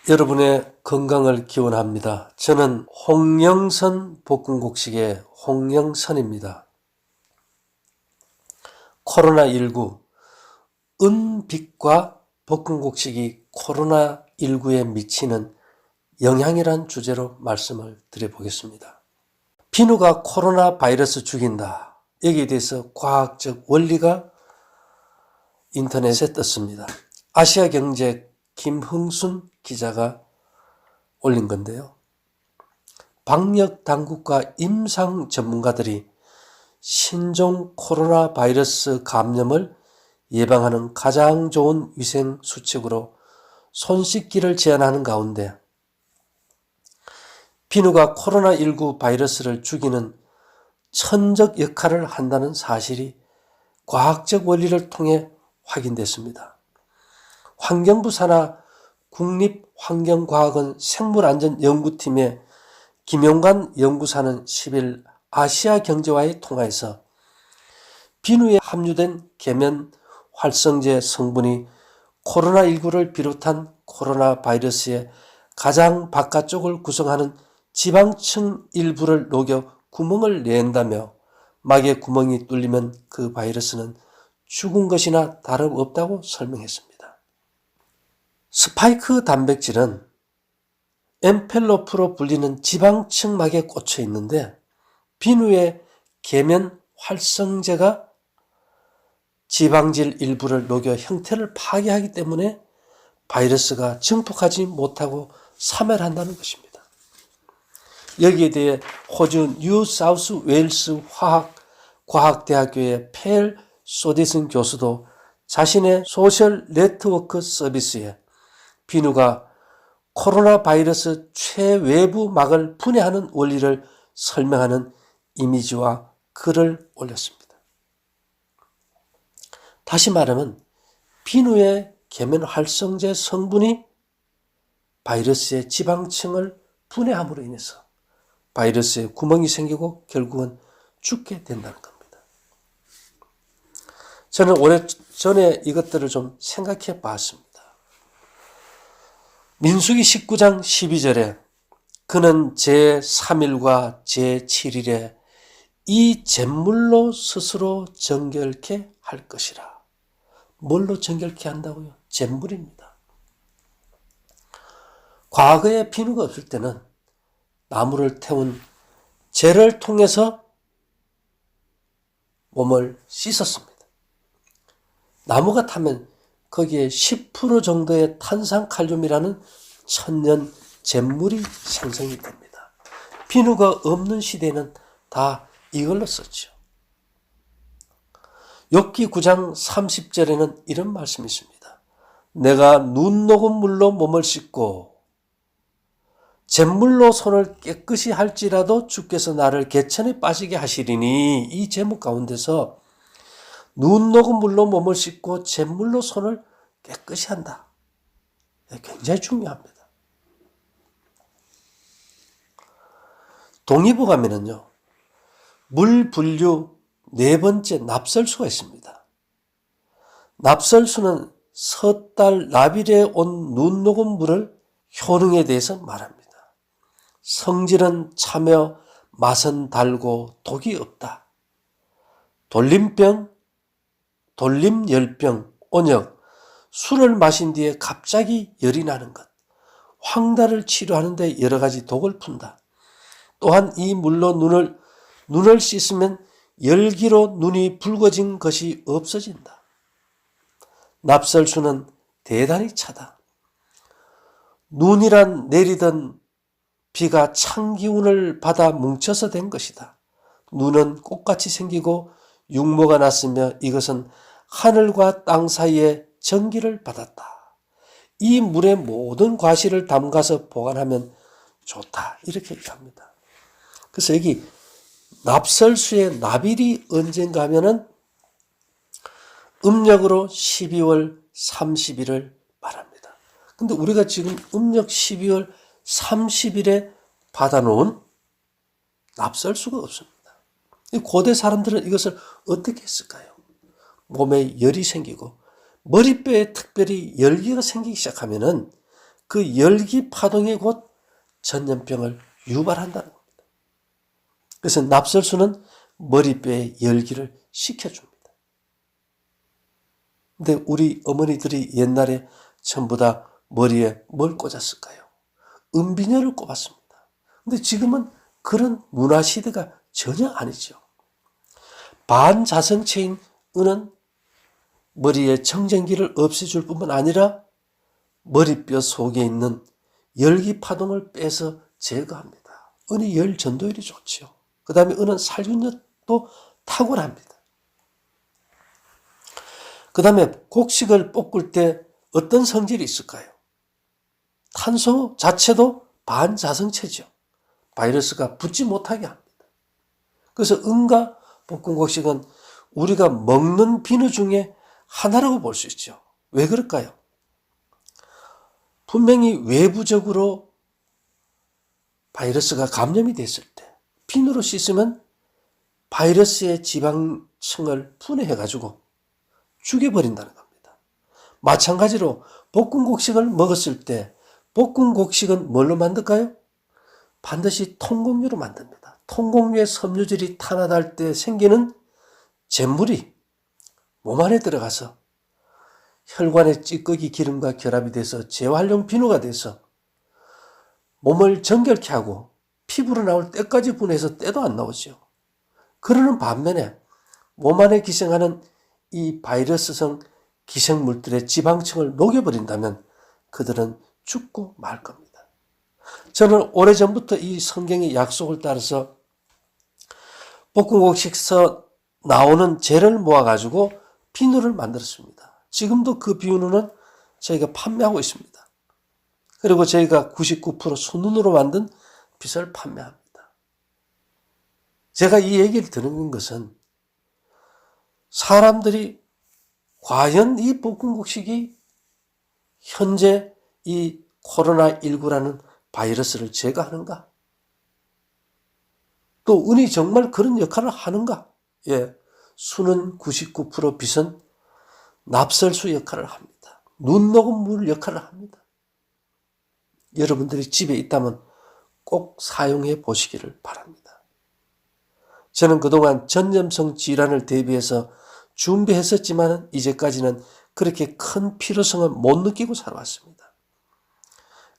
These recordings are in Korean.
여러분의 건강을 기원합니다. 저는 홍영선 볶음곡식의 홍영선입니다. 코로나19, 은빛과 볶음곡식이 코로나19에 미치는 영향이란 주제로 말씀을 드려보겠습니다. 비누가 코로나 바이러스 죽인다. 여기에 대해서 과학적 원리가 인터넷에 떴습니다. 아시아경제 김흥순 기자가 올린 건데요. 방역 당국과 임상 전문가들이 신종 코로나 바이러스 감염을 예방하는 가장 좋은 위생 수칙으로 손 씻기를 제안하는 가운데 비누가 코로나19 바이러스를 죽이는 천적 역할을 한다는 사실이 과학적 원리를 통해 확인됐습니다. 환경부 산하 국립환경과학원 생물안전연구팀의 김용관 연구사는 10일 아시아경제와의 통화에서 비누에 함유된 계면 활성제 성분이 코로나19를 비롯한 코로나 바이러스의 가장 바깥쪽을 구성하는 지방층 일부를 녹여 구멍을 낸다며 막에 구멍이 뚫리면 그 바이러스는 죽은 것이나 다름없다고 설명했습니다. 스파이크 단백질은 엠펠로프로 불리는 지방층 막에 꽂혀 있는데 비누의 계면 활성제가 지방질 일부를 녹여 형태를 파괴하기 때문에 바이러스가 증폭하지 못하고 사멸한다는 것입니다. 여기에 대해 호주 뉴사우스 웨일스 과학대학교의 펠 소디슨 교수도 자신의 소셜 네트워크 서비스에 비누가 코로나 바이러스 최외부 막을 분해하는 원리를 설명하는 이미지와 글을 올렸습니다. 다시 말하면 비누의 계면 활성제 성분이 바이러스의 지방층을 분해함으로 인해서 바이러스에 구멍이 생기고 결국은 죽게 된다는 겁니다. 저는 오래전에 이것들을 좀 생각해 봤습니다. 민수기 19장 12절에 그는 제3일과 제7일에 이 잿물로 스스로 정결케 할 것이라. 뭘로 정결케 한다고요? 잿물입니다. 과거에 비누가 없을 때는 나무를 태운 재를 통해서 몸을 씻었습니다. 나무가 타면 거기에 10% 정도의 탄산칼륨이라는 천연 잿물이 생성이 됩니다. 비누가 없는 시대에는 다 이걸로 썼죠. 욥기 9장 30절에는 이런 말씀이 있습니다. 내가 눈 녹은 물로 몸을 씻고 잿물로 손을 깨끗이 할지라도 주께서 나를 개천에 빠지게 하시리니, 이 제목 가운데서 눈 녹은 물로 몸을 씻고 잿물로 손을 깨끗이 한다. 굉장히 중요합니다. 동의보 가면은요, 물 분류 네 번째 납설수가 있습니다. 납설수는 섣달 나빌에 온 눈 녹은 물을 효능에 대해서 말합니다. 성질은 차며 맛은 달고 독이 없다. 돌림병, 돌림열병, 온역, 술을 마신 뒤에 갑자기 열이 나는 것, 황달을 치료하는 데 여러 가지 독을 푼다. 또한 이 물로 눈을 씻으면 열기로 눈이 붉어진 것이 없어진다. 납설수는 대단히 차다. 눈이란 내리던 비가 찬 기운을 받아 뭉쳐서 된 것이다. 눈은 꽃같이 생기고 육모가 났으며 이것은 하늘과 땅 사이에 전기를 받았다. 이 물의 모든 과실을 담가서 보관하면 좋다. 이렇게 얘기합니다. 그래서 여기 납설수의 나빌이 언젠가 하면은 음력으로 12월 30일을 말합니다. 근데 우리가 지금 음력 12월 30일에 받아놓은 납설수가 없습니다. 고대 사람들은 이것을 어떻게 했을까요? 몸에 열이 생기고 머리뼈에 특별히 열기가 생기기 시작하면은 그 열기 파동이 곧 전염병을 유발한다는 겁니다. 그래서 납설수는 머리뼈에 열기를 식혀줍니다. 근데 우리 어머니들이 옛날에 전부 다 머리에 뭘 꽂았을까요? 은비녀를 꼽았습니다. 근데 지금은 그런 문화시대가 전혀 아니죠. 반자성체인 은은 머리의 정전기를 없애줄 뿐만 아니라 머리뼈 속에 있는 열기 파동을 빼서 제거합니다. 은이 열 전도율이 좋죠. 그 다음에 은은 살균력도 탁월합니다. 그 다음에 곡식을 볶을 때 어떤 성질이 있을까요? 탄소 자체도 반자성체죠. 바이러스가 붙지 못하게 합니다. 그래서 은과 볶은 곡식은 우리가 먹는 비누 중에 하나라고 볼 수 있죠. 왜 그럴까요? 분명히 외부적으로 바이러스가 감염이 됐을 때 비누로 씻으면 바이러스의 지방층을 분해해가지고 죽여버린다는 겁니다. 마찬가지로 볶은 곡식을 먹었을 때 볶은 곡식은 뭘로 만들까요? 반드시 통곡류로 만듭니다. 통곡류의 섬유질이 탄화될 때 생기는 잿물이 몸 안에 들어가서 혈관의 찌꺼기 기름과 결합이 돼서 재활용 비누가 돼서 몸을 정결케 하고 피부로 나올 때까지 분해해서 때도 안 나오죠. 그러는 반면에 몸 안에 기생하는 이 바이러스성 기생물들의 지방층을 녹여버린다면 그들은 죽고 말 겁니다. 저는 오래전부터 이 성경의 약속을 따라서 볶음곡식에서 나오는 재를 모아가지고 비누를 만들었습니다. 지금도 그 비누는 저희가 판매하고 있습니다. 그리고 저희가 99% 순눈으로 만든 빗을 판매합니다. 제가 이 얘기를 드는 것은 사람들이 과연 이 볶음곡식이 현재 이 코로나19라는 바이러스를 제거하는가? 또 은이 정말 그런 역할을 하는가? 예, 수는 99%, 빛은 납설수 역할을 합니다. 눈 녹은 물 역할을 합니다. 여러분들이 집에 있다면 꼭 사용해 보시기를 바랍니다. 저는 그동안 전염성 질환을 대비해서 준비했었지만 이제까지는 그렇게 큰 필요성을 못 느끼고 살아왔습니다.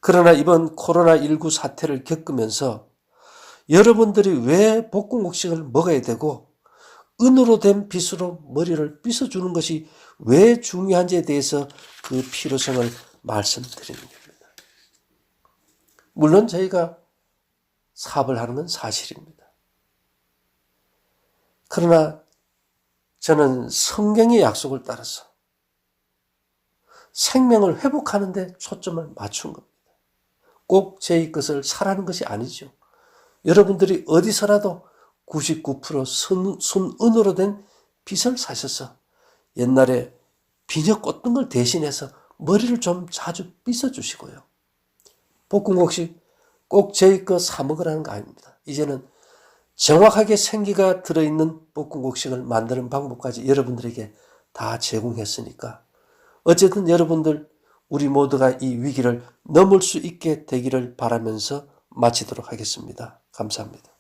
그러나 이번 코로나19 사태를 겪으면서 여러분들이 왜 볶음곡식을 먹어야 되고 은으로 된 빗으로 머리를 빗어주는 것이 왜 중요한지에 대해서 그 필요성을 말씀드리는 겁니다. 물론 저희가 사업을 하는 건 사실입니다. 그러나 저는 성경의 약속을 따라서 생명을 회복하는 데 초점을 맞춘 겁니다. 꼭 제 것을 사라는 것이 아니죠. 여러분들이 어디서라도 99% 순은으로 된 빗을 사셔서 옛날에 비녀 꽂던 걸 대신해서 머리를 좀 자주 빗어주시고요. 볶음곡식 꼭 제 거 사 먹으라는 거 아닙니다. 이제는 정확하게 생기가 들어있는 볶음곡식을 만드는 방법까지 여러분들에게 다 제공했으니까 어쨌든 여러분들 우리 모두가 이 위기를 넘을 수 있게 되기를 바라면서 마치도록 하겠습니다. 감사합니다.